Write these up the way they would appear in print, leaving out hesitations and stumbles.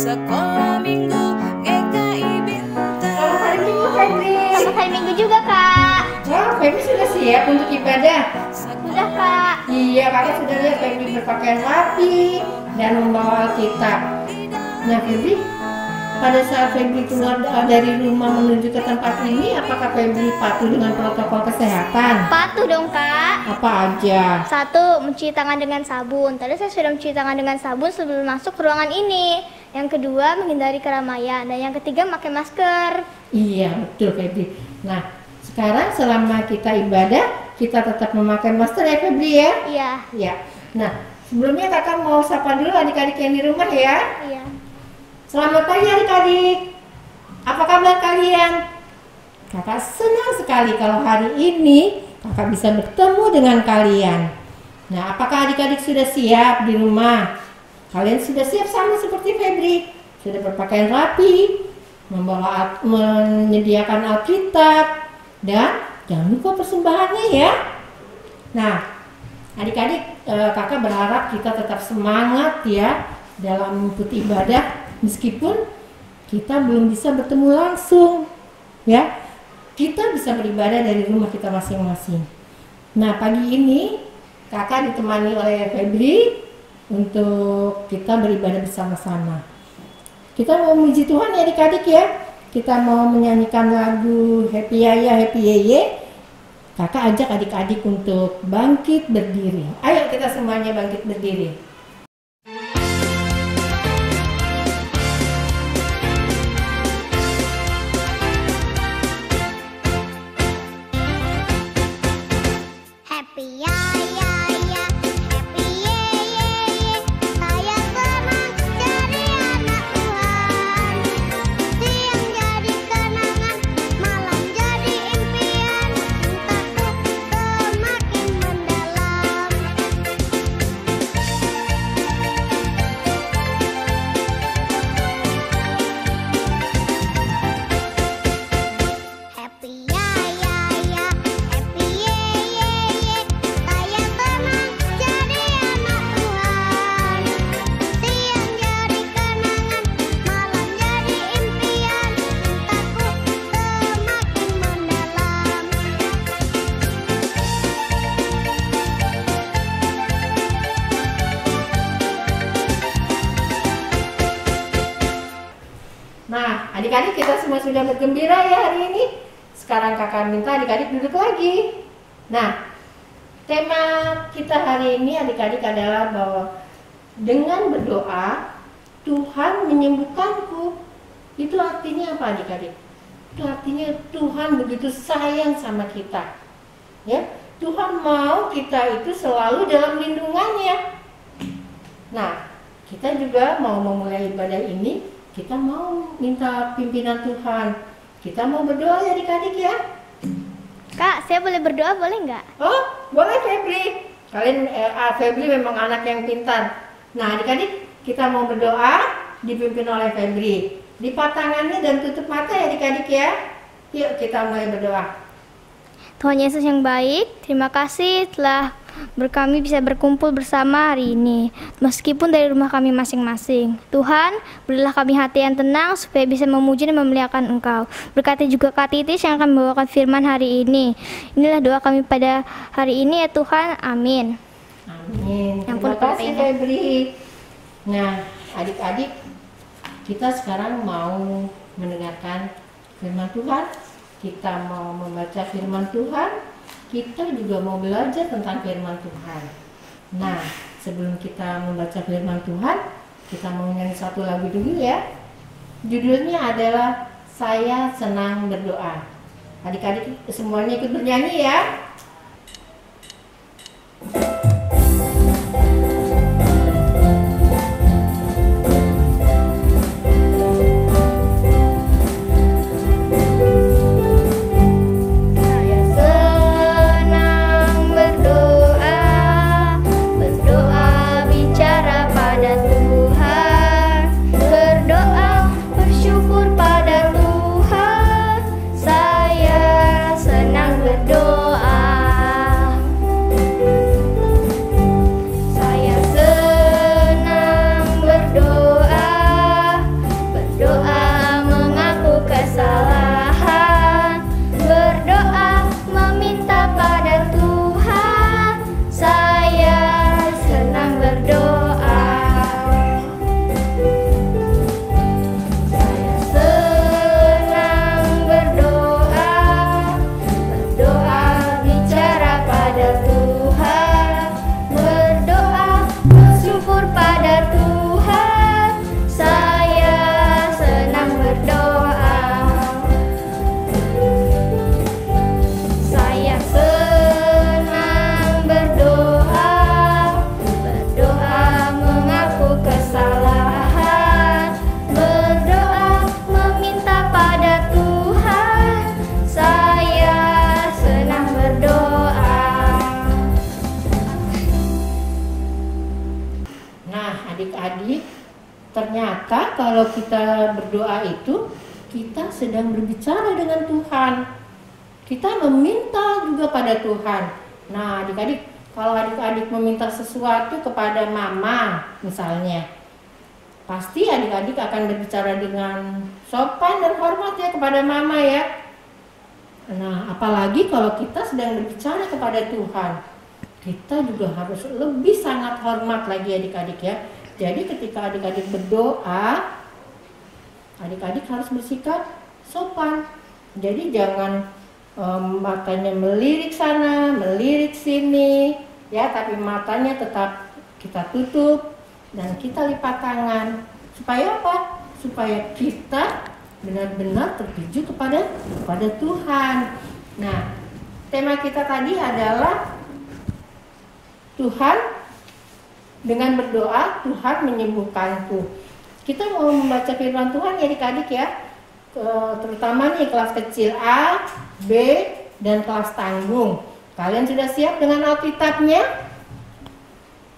Sekolah Minggu GKI Bintang. Selamat hari Minggu, Febri. Selamat hari Minggu juga, Kak. Wah, Febri sudah siap untuk ibadah? Sudah, Kak. Iya, kakak sudah lihat Febri berpakaian rapi dan membawa Alkitab. Nah, Febri, pada saat Febri keluar dari rumah menuju ke tempat ini, apakah Febri patuh dengan protokol kesehatan? Patuh dong, Kak. Apa aja? 1. Mencuci tangan dengan sabun. Tadi saya sudah mencuci tangan dengan sabun sebelum masuk ke ruangan ini. Yang kedua, menghindari keramaian. Dan yang ketiga, pakai masker. Iya, betul Febri. Nah, sekarang selama kita ibadah, kita tetap memakai masker ya Febri ya? Iya. Iya. Nah, sebelumnya kakak mau sapa dulu adik-adik yang di rumah ya. Iya. Selamat pagi adik-adik. Apa kabar kalian? Kakak senang sekali kalau hari ini kakak bisa bertemu dengan kalian. Nah, apakah adik-adik sudah siap di rumah? Kalian sudah siap sama seperti Febri? Sudah berpakaian rapi, menyediakan Alkitab, dan jangan lupa persembahannya ya. Nah, adik-adik, kakak berharap kita tetap semangat ya dalam mengikuti ibadah. Meskipun kita belum bisa bertemu langsung, ya, kita bisa beribadah dari rumah kita masing-masing. Nah, pagi ini kakak ditemani oleh Febri untuk kita beribadah bersama-sama. Kita mau memuji Tuhan ya adik-adik ya. Kita mau menyanyikan lagu Happy Yaya Happy Yeye. Kakak ajak adik-adik untuk bangkit berdiri. Ayo kita semuanya bangkit berdiri. Happy ya ya ya, happy ye ye ye. Saya senang jadi anak Tuhan. Siang jadi kenangan, malam jadi impian. Cintaku semakin mendalam. Happy ya ya ya, happy ye ye ye. Saya senang jadi anak Tuhan. Siang jadi kenangan, malam jadi impian. Cintaku semakin mendalam. Nah, adik-adik kita semua sudah bergembira ya hari ini. Sekarang kakak minta adik-adik duduk lagi. Nah, tema kita hari ini adik-adik adalah bahwa dengan berdoa Tuhan menyembuhkanku. Itu artinya apa adik-adik? Itu artinya Tuhan begitu sayang sama kita. Ya, Tuhan mau kita itu selalu dalam lindungannya. Nah, kita juga mau memulai ibadah ini, kita mau minta pimpinan Tuhan. Kita mau berdoa ya adik-adik ya. Kak, saya boleh berdoa boleh nggak? Oh, boleh Febri. Kalian, Febri memang anak yang pintar. Nah adik-adik, kita mau berdoa dipimpin oleh Febri. Lipat tangannya dan tutup mata ya adik-adik ya. Yuk kita mulai berdoa. Tuhan Yesus yang baik, terima kasih telah kami bisa berkumpul bersama hari ini, meskipun dari rumah kami masing-masing. Tuhan, berilah kami hati yang tenang supaya bisa memuji dan memuliakan Engkau. Berkati juga Kak Titis yang akan membawakan firman hari ini. Inilah doa kami pada hari ini ya Tuhan, amin. Amin. Ampun, Terima kasih Pak. Febri. Nah adik-adik, kita sekarang mau mendengarkan firman Tuhan. Kita mau membaca firman Tuhan. Kita juga mau belajar tentang firman Tuhan. Nah, sebelum kita membaca firman Tuhan, kita mau nyanyi satu lagu dulu ya. Judulnya adalah Saya Senang Berdoa. Adik-adik semuanya ikut bernyanyi ya. Saya senang berdoa, berdoa bicara pada Tuhan, berdoa bersyukur pada Tuhan. Saya senang berdoa. Saya senang berdoa, adik-adik, ternyata kalau kita berdoa itu kita sedang berbicara dengan Tuhan. Kita meminta juga pada Tuhan. Nah, adik-adik, kalau adik-adik meminta sesuatu kepada mama misalnya, pasti adik-adik akan berbicara dengan sopan dan hormat ya kepada mama ya. Nah, apalagi kalau kita sedang berbicara kepada Tuhan, kita juga harus lebih sangat hormat lagi adik-adik ya. Jadi ketika adik-adik berdoa, adik-adik harus bersikap sopan. Jadi jangan matanya melirik sana, melirik sini, ya, tapi matanya tetap kita tutup dan kita lipat tangan. Supaya apa? Supaya kita benar-benar tertuju kepada Tuhan. Nah, tema kita tadi adalah Tuhan, dengan berdoa Tuhan menyembuhkanku. Kita mau membaca firman Tuhan ya adik-adik ya, terutama nih kelas kecil A, B, dan kelas tanggung. Kalian sudah siap dengan Alkitabnya?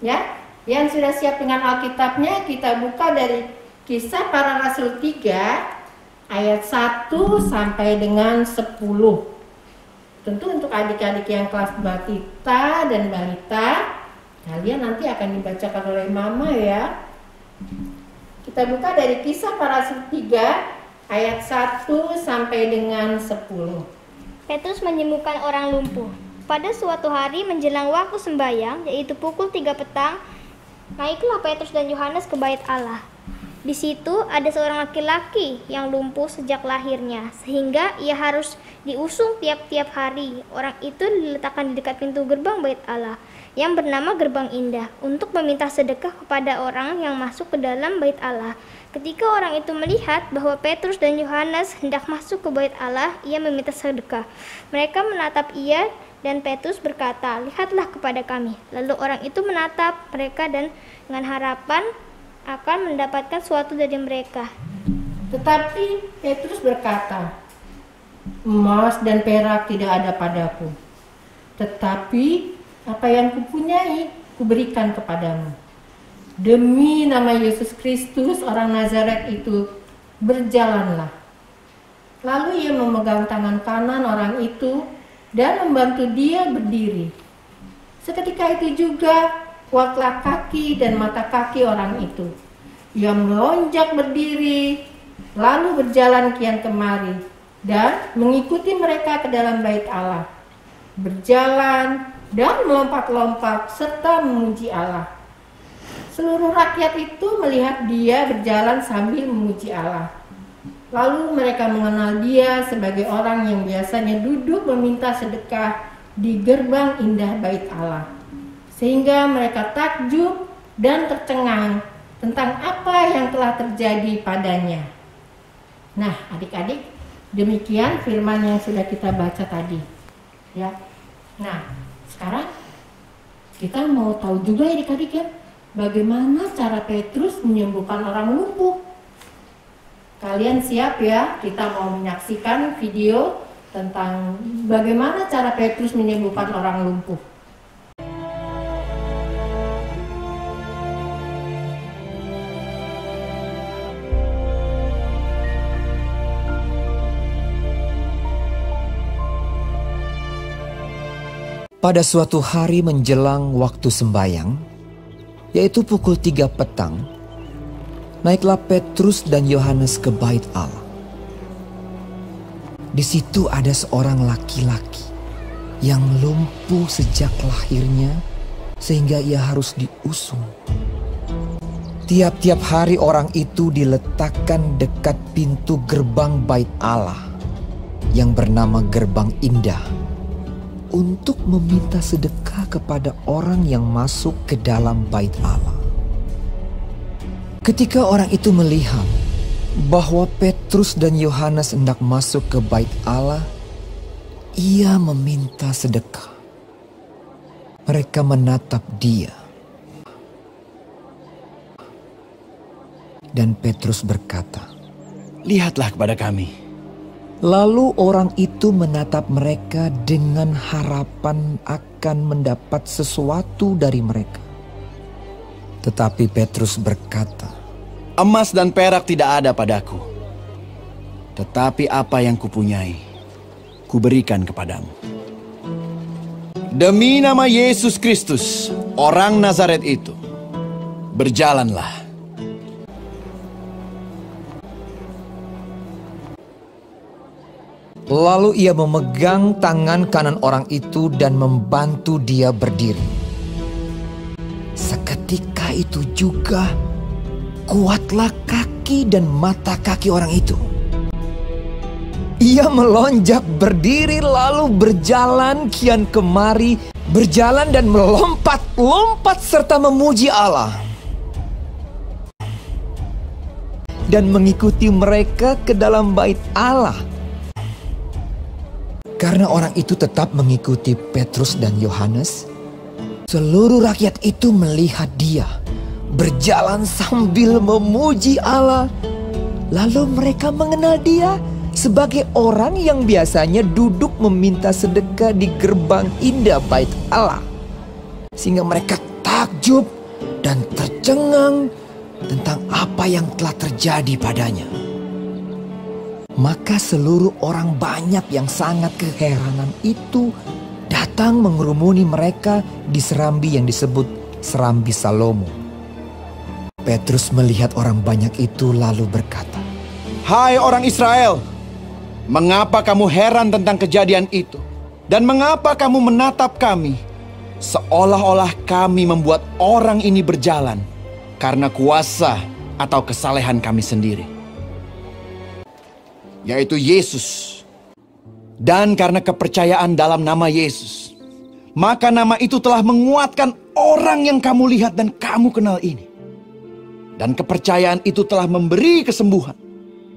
Ya, yang sudah siap dengan Alkitabnya, kita buka dari Kisah Para Rasul 3 ayat 1 sampai dengan 10. Tentu untuk adik-adik yang kelas batita dan balita, kalian nanti akan dibacakan oleh mama ya. Kita buka dari Kisah Para Rasul 3 ayat 1 sampai dengan 10. Petrus menyembuhkan orang lumpuh. Pada suatu hari menjelang waktu sembahyang, yaitu pukul 3 petang, naiklah Petrus dan Yohanes ke bait Allah. Di situ ada seorang laki-laki yang lumpuh sejak lahirnya, sehingga ia harus diusung tiap-tiap hari. Orang itu diletakkan di dekat pintu gerbang bait Allah, yang bernama Gerbang Indah, untuk meminta sedekah kepada orang yang masuk ke dalam bait Allah. Ketika orang itu melihat bahwa Petrus dan Yohanes hendak masuk ke bait Allah, ia meminta sedekah. Mereka menatap ia dan Petrus berkata, "Lihatlah kepada kami." Lalu orang itu menatap mereka dan dengan harapan akan mendapatkan sesuatu dari mereka. Tetapi Petrus berkata, "Emas dan perak tidak ada padaku, tetapi apa yang kupunyai kuberikan kepadamu. Demi nama Yesus Kristus orang Nazaret itu, berjalanlah." Lalu ia memegang tangan kanan orang itu dan membantu dia berdiri. Seketika itu juga kuatlah kaki dan mata kaki orang itu. Ia melonjak berdiri, lalu berjalan kian kemari dan mengikuti mereka ke dalam bait Allah, berjalan dan melompat-lompat serta memuji Allah. Seluruh rakyat itu melihat dia berjalan sambil memuji Allah. Lalu mereka mengenal dia sebagai orang yang biasanya duduk meminta sedekah di gerbang indah bait Allah. Sehingga mereka takjub dan tercengang tentang apa yang telah terjadi padanya. Nah, adik-adik, demikian firman yang sudah kita baca tadi. Ya. Nah, sekarang kita mau tahu juga adik-adik ya, bagaimana cara Petrus menyembuhkan orang lumpuh. Kalian siap ya? Kita mau menyaksikan video tentang bagaimana cara Petrus menyembuhkan orang lumpuh. Pada suatu hari menjelang waktu sembahyang, yaitu pukul 3 petang, naiklah Petrus dan Yohanes ke bait Allah. Di situ ada seorang laki-laki yang lumpuh sejak lahirnya, sehingga ia harus diusung. Tiap-tiap hari orang itu diletakkan dekat pintu gerbang bait Allah, yang bernama Gerbang Indah, untuk meminta sedekah kepada orang yang masuk ke dalam bait Allah. Ketika orang itu melihat bahwa Petrus dan Yohanes hendak masuk ke bait Allah, ia meminta sedekah. Mereka menatap dia. Dan Petrus berkata, "Lihatlah kepada kami." Lalu orang itu menatap mereka dengan harapan akan mendapat sesuatu dari mereka. Tetapi Petrus berkata, Emas dan perak tidak ada padaku, tetapi apa yang kupunyai, kuberikan kepadamu. Demi nama Yesus Kristus, orang Nazaret itu, berjalanlah. Lalu ia memegang tangan kanan orang itu dan membantu dia berdiri. Seketika itu juga kuatlah kaki dan mata kaki orang itu. Ia melonjak berdiri lalu berjalan kian kemari, berjalan dan melompat-lompat serta memuji Allah. Dan mengikuti mereka ke dalam bait Allah. Karena orang itu tetap mengikuti Petrus dan Yohanes, seluruh rakyat itu melihat dia berjalan sambil memuji Allah. Lalu mereka mengenal dia sebagai orang yang biasanya duduk meminta sedekah di gerbang indah bait Allah. Sehingga mereka takjub dan tercengang tentang apa yang telah terjadi padanya. Maka seluruh orang banyak yang sangat keheranan itu datang mengerumuni mereka di serambi yang disebut Serambi Salomo. Petrus melihat orang banyak itu lalu berkata, Hai orang Israel, mengapa kamu heran tentang kejadian itu? Dan mengapa kamu menatap kami seolah-olah kami membuat orang ini berjalan karena kuasa atau kesalehan kami sendiri, yaitu Yesus. Dan karena kepercayaan dalam nama Yesus, maka nama itu telah menguatkan orang yang kamu lihat dan kamu kenal ini. Dan kepercayaan itu telah memberi kesembuhan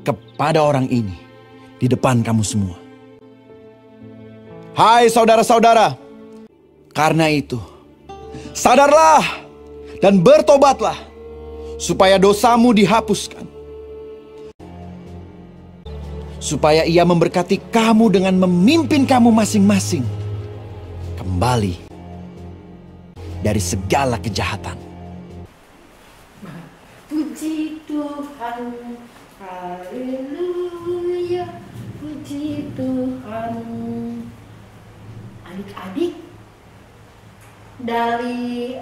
kepada orang ini di depan kamu semua. Hai saudara-saudara, karena itu sadarlah dan bertobatlah supaya dosamu dihapuskan, supaya ia memberkati kamu dengan memimpin kamu masing-masing kembali dari segala kejahatan. Puji Tuhan, haleluya, puji Tuhan. Adik-adik, dari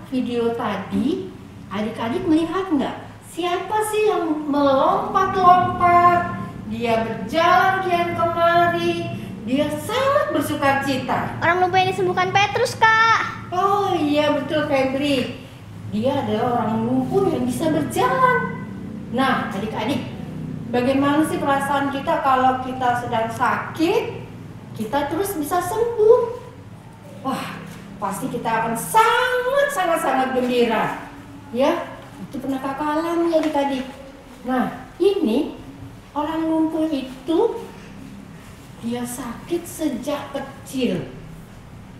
video tadi, adik-adik melihat nggak? Siapa sih yang melompat-lompat? Dia berjalan kian kemari. Dia sangat bersukacita. Orang lumpuh yang disembuhkan Petrus, Kak. Oh iya, betul Febri. Dia adalah orang lumpuh yang bisa berjalan. Nah, adik-adik, bagaimana sih perasaan kita kalau kita sedang sakit, kita terus bisa sembuh? Wah, pasti kita akan sangat gembira. Ya, itu pernah kakak alami adik-adik. Nah, ini orang lumpuh itu dia sakit sejak kecil,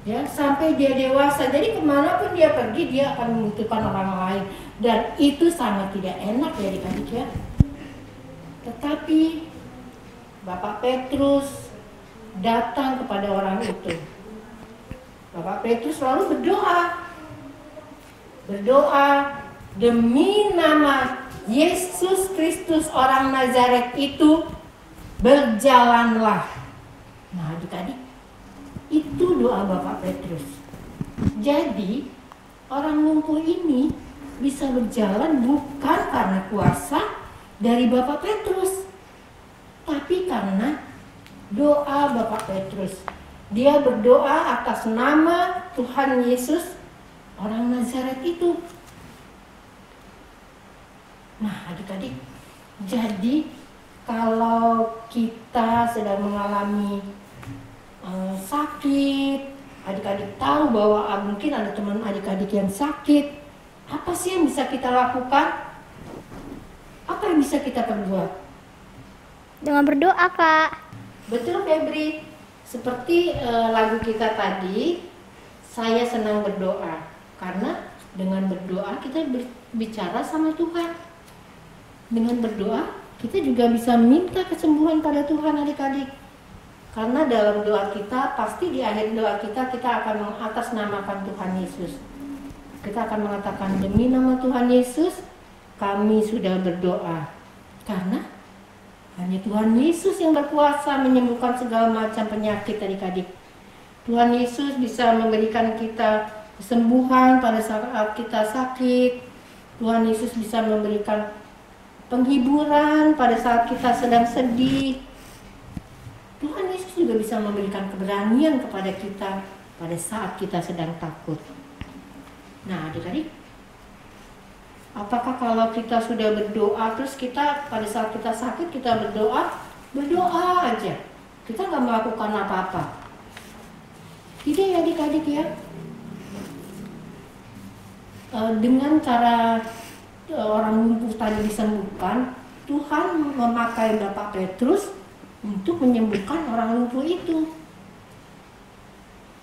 ya, sampai dia dewasa. Jadi kemanapun dia pergi, dia akan membutuhkan orang lain. Dan itu sangat tidak enak ya adik-adik ya. Tetapi Bapak Petrus datang kepada orang itu. Bapak Petrus lalu berdoa demi nama Yesus Kristus orang Nazaret itu, berjalanlah. Nah adik-adik, itu doa Bapak Petrus. Jadi orang lumpuh ini bisa berjalan bukan karena kuasa dari Bapak Petrus, tapi karena doa Bapak Petrus. Dia berdoa atas nama Tuhan Yesus orang Nazaret itu. Nah adik-adik, jadi kalau kita sedang mengalami sakit, adik-adik tahu bahwa mungkin ada teman adik-adik yang sakit, apa sih yang bisa kita lakukan? Apa yang bisa kita perbuat? Dengan berdoa, Kak. Betul Febri, seperti lagu kita tadi, saya senang berdoa. Karena dengan berdoa kita bicara sama Tuhan. Dengan berdoa kita juga bisa minta kesembuhan pada Tuhan adik-adik. Karena dalam doa kita, pasti di akhir doa kita akan mengatasnamakan Tuhan Yesus. kita akan mengatakan demi nama Tuhan Yesus kami sudah berdoa. Karena hanya Tuhan Yesus yang berkuasa menyembuhkan segala macam penyakit adik-adik. Tuhan Yesus bisa memberikan kita kesembuhan pada saat kita sakit. Tuhan Yesus bisa memberikan penghiburan pada saat kita sedang sedih. Tuhan Yesus juga bisa memberikan keberanian kepada kita pada saat kita sedang takut. Nah, adik-adik, apakah kalau kita sudah berdoa terus kita pada saat kita sakit kita berdoa aja, kita nggak melakukan apa-apa? Tidak ya adik-adik ya. Dengan cara orang lumpuh tadi disembuhkan, Tuhan memakai Bapak Petrus untuk menyembuhkan orang lumpuh itu.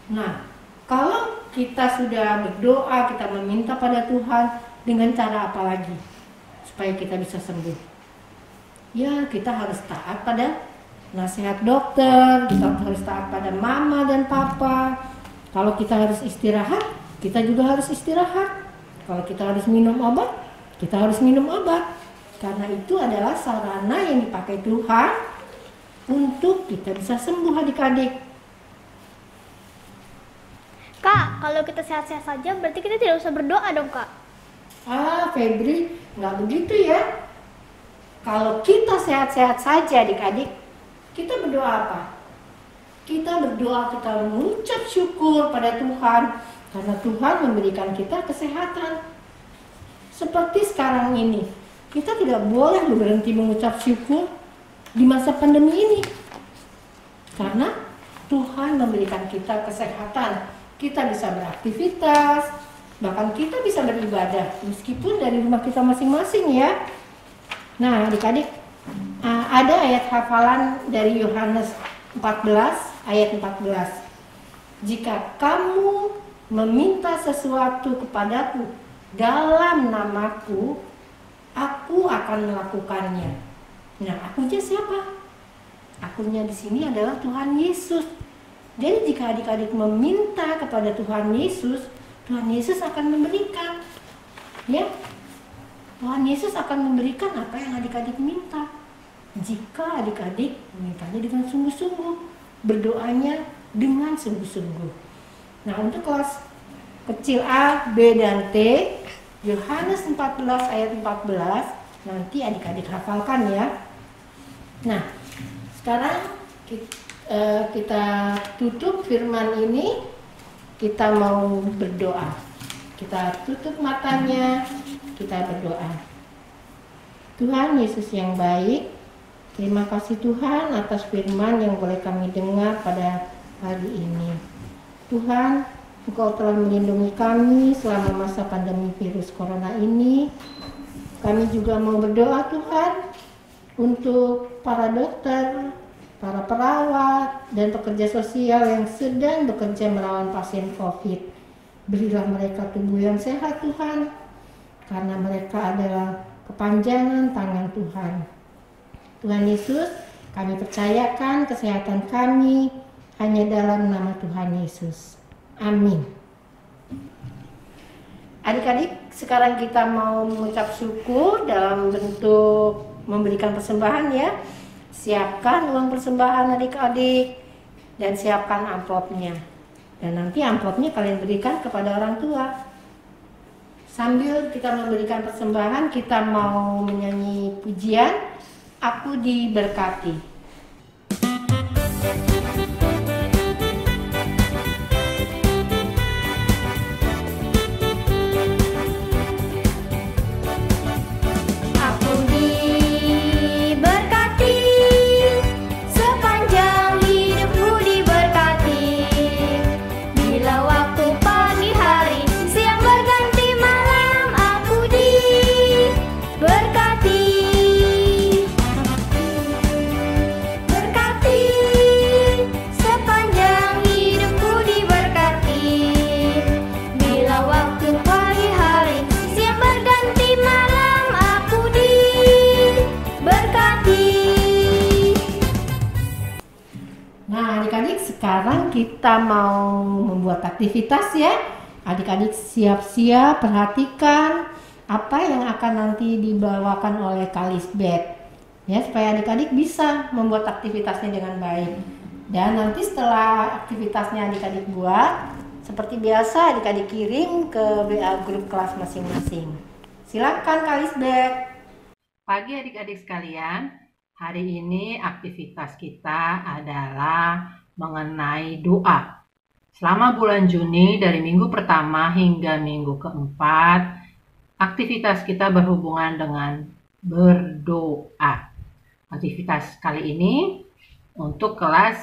Nah, kalau kita sudah berdoa, kita meminta pada Tuhan, dengan cara apa lagi supaya kita bisa sembuh? Ya, kita harus taat pada nasihat dokter, kita harus taat pada mama dan papa. Kalau kita harus istirahat, kita juga harus istirahat. Kalau kita harus minum obat, kita harus minum obat. Karena itu adalah sarana yang dipakai Tuhan untuk kita bisa sembuh adik-adik. Kak, kalau kita sehat-sehat saja berarti kita tidak usah berdoa dong, Kak. Febri, nggak begitu ya. Kalau kita sehat-sehat saja adik-adik, kita berdoa apa? Kita berdoa, kita mengucap syukur pada Tuhan karena Tuhan memberikan kita kesehatan. Seperti sekarang ini, kita tidak boleh berhenti mengucap syukur di masa pandemi ini. Karena Tuhan memberikan kita kesehatan. Kita bisa beraktivitas, bahkan kita bisa beribadah meskipun dari rumah kita masing-masing ya. Nah, adik-adik, ada ayat hafalan dari Yohanes 14 ayat 14. Jika kamu meminta sesuatu kepadaku dalam namaku, aku akan melakukannya. Nah, akunya siapa? Akunya di sini adalah Tuhan Yesus. Jadi jika adik-adik meminta kepada Tuhan Yesus akan memberikan. Ya, Tuhan Yesus akan memberikan apa yang adik-adik minta. Jika adik-adik memintanya dengan sungguh-sungguh, berdoanya dengan sungguh-sungguh. Nah, untuk kelas kecil A, B, dan T, Yohanes 14 ayat 14, nanti adik-adik hafalkan ya. Nah, sekarang kita tutup firman ini, kita mau berdoa. Kita tutup matanya, kita berdoa. Tuhan Yesus yang baik, terima kasih Tuhan atas firman yang boleh kami dengar pada hari ini. Tuhan, Engkau telah melindungi kami selama masa pandemi virus corona ini. Kami juga mau berdoa Tuhan untuk para dokter, para perawat, dan pekerja sosial yang sedang bekerja melawan pasien COVID. Berilah mereka tubuh yang sehat Tuhan, karena mereka adalah kepanjangan tangan Tuhan. Tuhan Yesus, kami percayakan kesehatan kami hanya dalam nama Tuhan Yesus. Amin. Adik-adik, sekarang kita mau mengucap syukur dalam bentuk memberikan persembahan ya. Siapkan uang persembahan adik-adik dan siapkan amplopnya. Dan nanti amplopnya kalian berikan kepada orang tua. Sambil kita memberikan persembahan, kita mau menyanyi pujian Aku Diberkati. Sekarang kita mau membuat aktivitas ya. Adik-adik siap-siap perhatikan apa yang akan nanti dibawakan oleh Kak Lisbeth. Ya, supaya adik-adik bisa membuat aktivitasnya dengan baik. Dan nanti setelah aktivitasnya adik-adik buat, seperti biasa adik-adik kirim ke WA grup kelas masing-masing. Silakan Kak Lisbeth. Pagi adik-adik sekalian, hari ini aktivitas kita adalah mengenai doa. Selama bulan Juni dari minggu pertama hingga minggu keempat, aktivitas kita berhubungan dengan berdoa. Aktivitas kali ini untuk kelas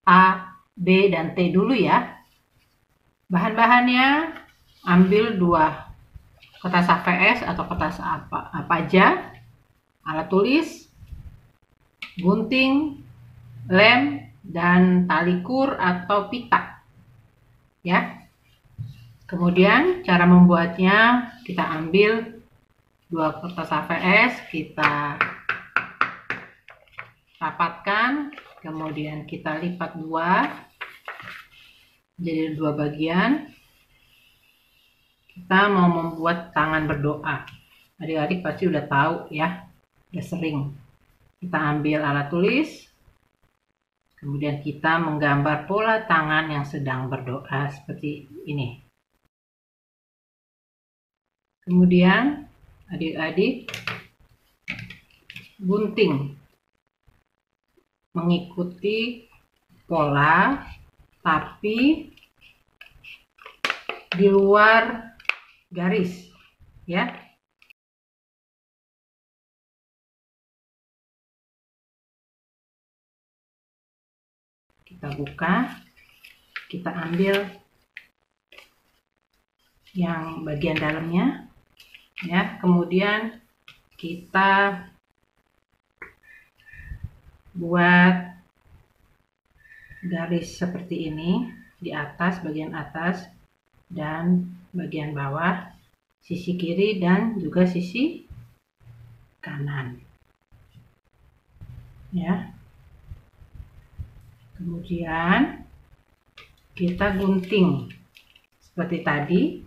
A, B, dan T dulu ya. Bahan-bahannya ambil 2 kertas HVS atau kertas apa aja, alat tulis, gunting, lem, dan tali kur atau pita. Ya. Kemudian cara membuatnya, kita ambil 2 kertas HVS, kita rapatkan, kemudian kita lipat 2 jadi 2 bagian. Kita mau membuat tangan berdoa. Adik-adik pasti udah tahu ya, udah sering. Kita ambil alat tulis, kemudian kita menggambar pola tangan yang sedang berdoa seperti ini. Kemudian adik-adik gunting mengikuti pola, tapi di luar garis ya. Kita buka, kita ambil yang bagian dalamnya ya, kemudian kita buat garis seperti ini di atas, bagian atas dan bagian bawah, sisi kiri dan juga sisi kanan ya. Kemudian kita gunting seperti tadi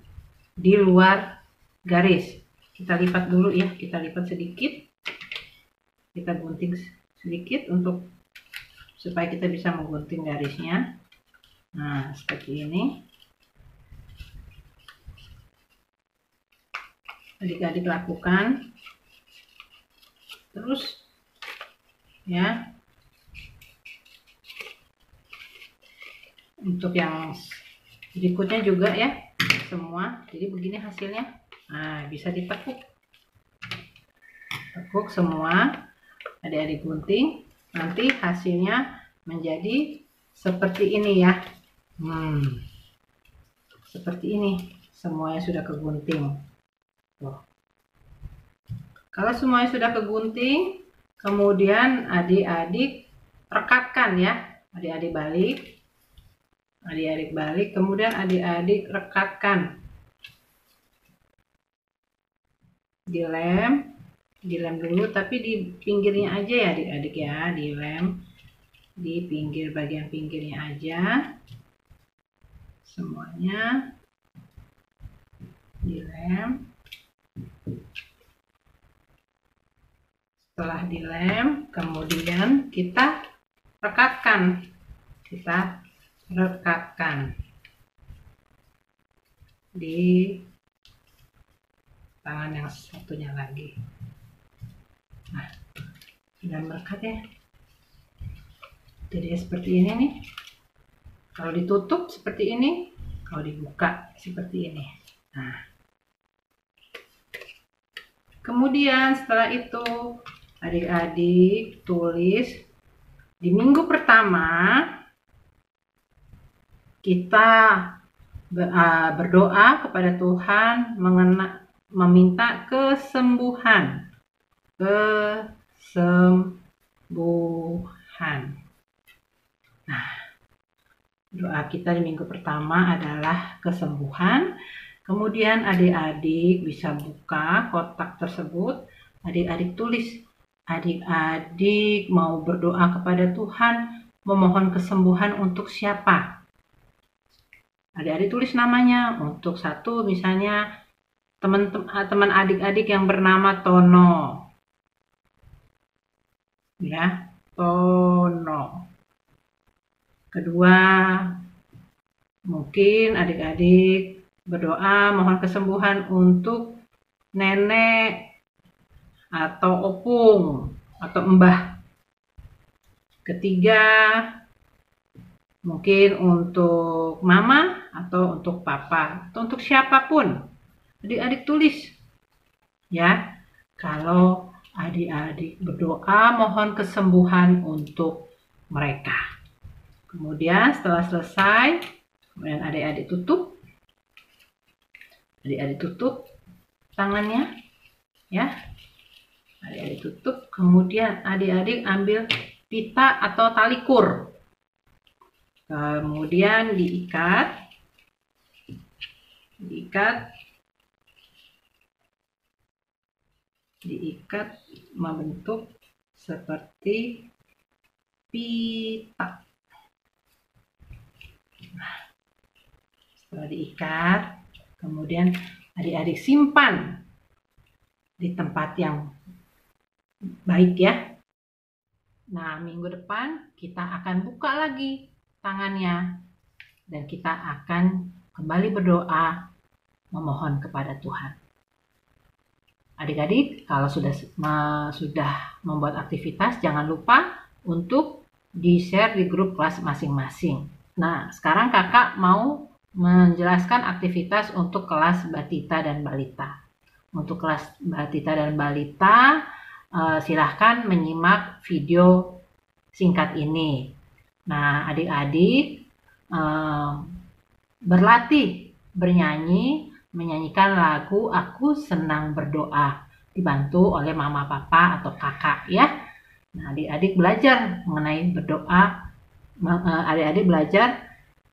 di luar garis. Kita lipat dulu ya, kita lipat sedikit, kita gunting sedikit untuk supaya kita bisa menggunting garisnya. Nah, seperti ini. Adik-adik lakukan terus ya. Untuk yang berikutnya juga ya, semua. Jadi begini hasilnya. Nah, bisa ditekuk. Tekuk semua. Adik-adik gunting. Nanti hasilnya menjadi seperti ini ya. Seperti ini. Semuanya sudah kegunting. Tuh. Kalau semuanya sudah kegunting, kemudian adik-adik rekatkan ya. Adik-adik balik. Adik-adik balik, kemudian adik-adik rekatkan. Dilem dulu, tapi di pinggirnya aja ya adik-adik ya, dilem di pinggir, bagian pinggirnya aja, semuanya dilem. Setelah dilem, kemudian kita rekatkan, di tangan yang satunya lagi. Nah, sudah merekat ya. Jadi seperti ini nih. Kalau ditutup seperti ini, kalau dibuka seperti ini. Nah, kemudian setelah itu adik-adik tulis di minggu pertama kita berdoa kepada Tuhan meminta kesembuhan. Nah, doa kita di minggu pertama adalah kesembuhan. Kemudian adik-adik bisa buka kotak tersebut. Adik-adik tulis, adik-adik mau berdoa kepada Tuhan, memohon kesembuhan untuk siapa? Adik-adik tulis namanya. Untuk satu misalnya teman adik-adik yang bernama Tono. Ya, Tono. Kedua, mungkin adik-adik berdoa mohon kesembuhan untuk nenek atau opung atau mbah. Ketiga, mungkin untuk mama atau untuk papa atau untuk siapapun. Adik-adik tulis ya. Kalau adik-adik berdoa mohon kesembuhan untuk mereka. Kemudian setelah selesai, kemudian adik-adik tutup. Adik-adik tutup tangannya ya. Adik-adik tutup, kemudian adik-adik ambil pita atau tali kur. Kemudian diikat membentuk seperti pita. Nah, setelah diikat, kemudian adik-adik simpan di tempat yang baik ya. Nah, minggu depan kita akan buka lagi tangannya dan kita akan kembali berdoa memohon kepada Tuhan. Adik-adik, kalau sudah membuat aktivitas, jangan lupa untuk di-share di grup kelas masing-masing. Nah, sekarang kakak mau menjelaskan aktivitas untuk kelas Batita dan Balita. Untuk kelas Batita dan Balita, silahkan menyimak video singkat ini. Nah, adik-adik berlatih bernyanyi, menyanyikan lagu Aku Senang Berdoa, dibantu oleh mama, papa, atau kakak ya. Nah, adik-adik belajar mengenai berdoa, adik-adik belajar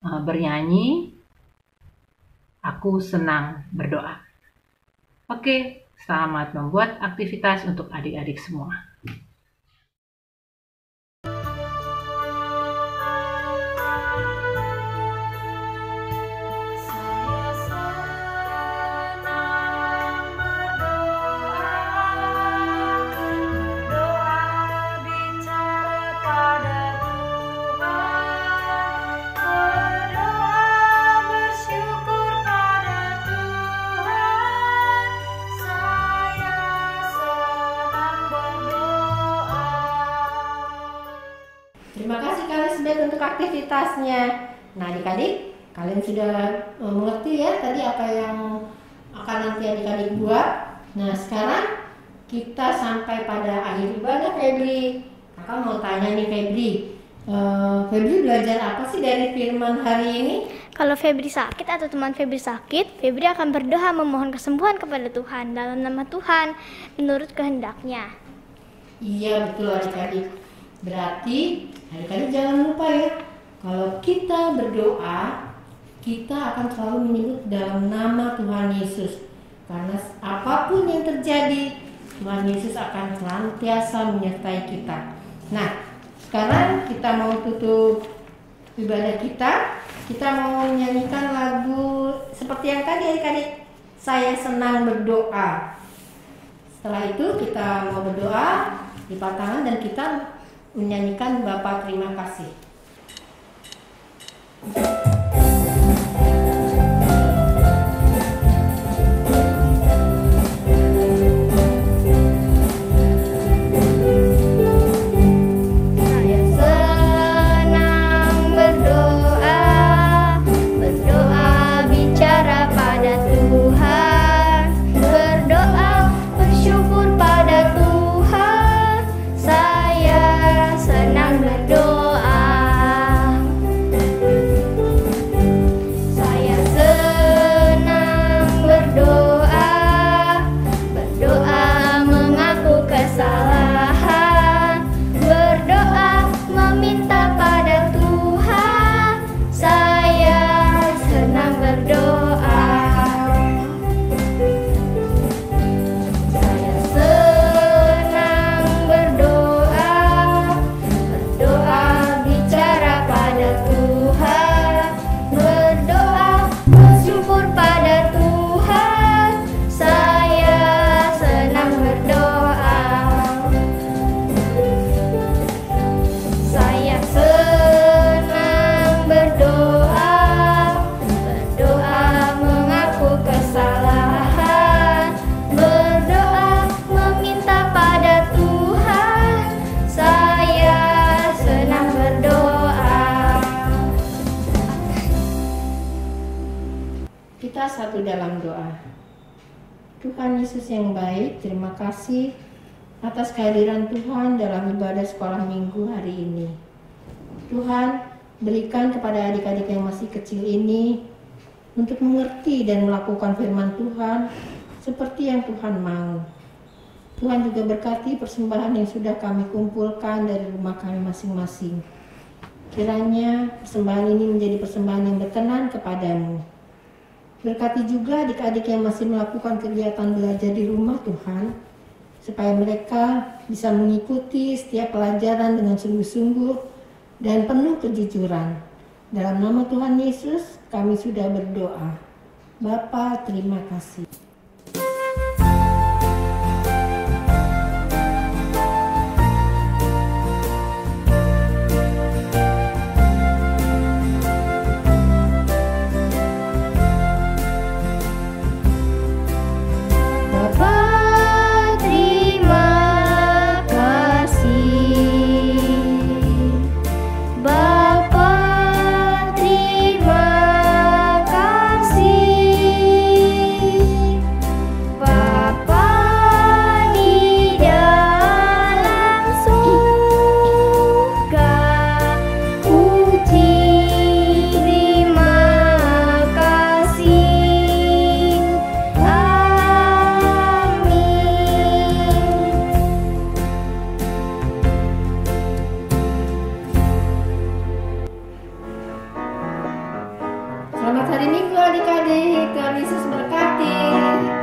bernyanyi Aku Senang Berdoa. Oke, selamat membuat aktivitas untuk adik-adik semua. Terima kasih Kak Lisbeth untuk aktivitasnya. Nah, adik-adik, kalian sudah mengerti ya tadi apa yang akan nanti adik-adik buat. Nah, sekarang kita sampai pada akhir ibadah, Febri. Kakak mau tanya nih, Febri. Febri belajar apa sih dari firman hari ini? Kalau Febri sakit atau teman Febri sakit, Febri akan berdoa memohon kesembuhan kepada Tuhan dalam nama Tuhan menurut kehendaknya. Iya, betul adik-adik. Berarti adik-adik jangan lupa ya, kalau kita berdoa, kita akan selalu menyebut dalam nama Tuhan Yesus. Karena apapun yang terjadi, Tuhan Yesus akan senantiasa menyertai kita. Nah, sekarang kita mau tutup ibadah kita. Kita mau menyanyikan lagu seperti yang tadi adik-adik, Saya Senang Berdoa. Setelah itu kita mau berdoa, lipat tangan dan kita menyanyikan Bapa Terima Kasih. Berdoa dalam doa. Tuhan Yesus yang baik, terima kasih atas kehadiran Tuhan dalam ibadah sekolah minggu hari ini. Tuhan, berikan kepada adik-adik yang masih kecil ini untuk mengerti dan melakukan firman Tuhan seperti yang Tuhan mau. Tuhan juga berkati persembahan yang sudah kami kumpulkan dari rumah kami masing-masing. Kiranya persembahan ini menjadi persembahan yang berkenan kepadamu. Berkati juga adik-adik yang masih melakukan kegiatan belajar di rumah Tuhan, supaya mereka bisa mengikuti setiap pelajaran dengan sungguh-sungguh dan penuh kejujuran. Dalam nama Tuhan Yesus, kami sudah berdoa. Bapa, terima kasih. Selamat hari Minggu adik-adik, Tuhan Yesus berkati.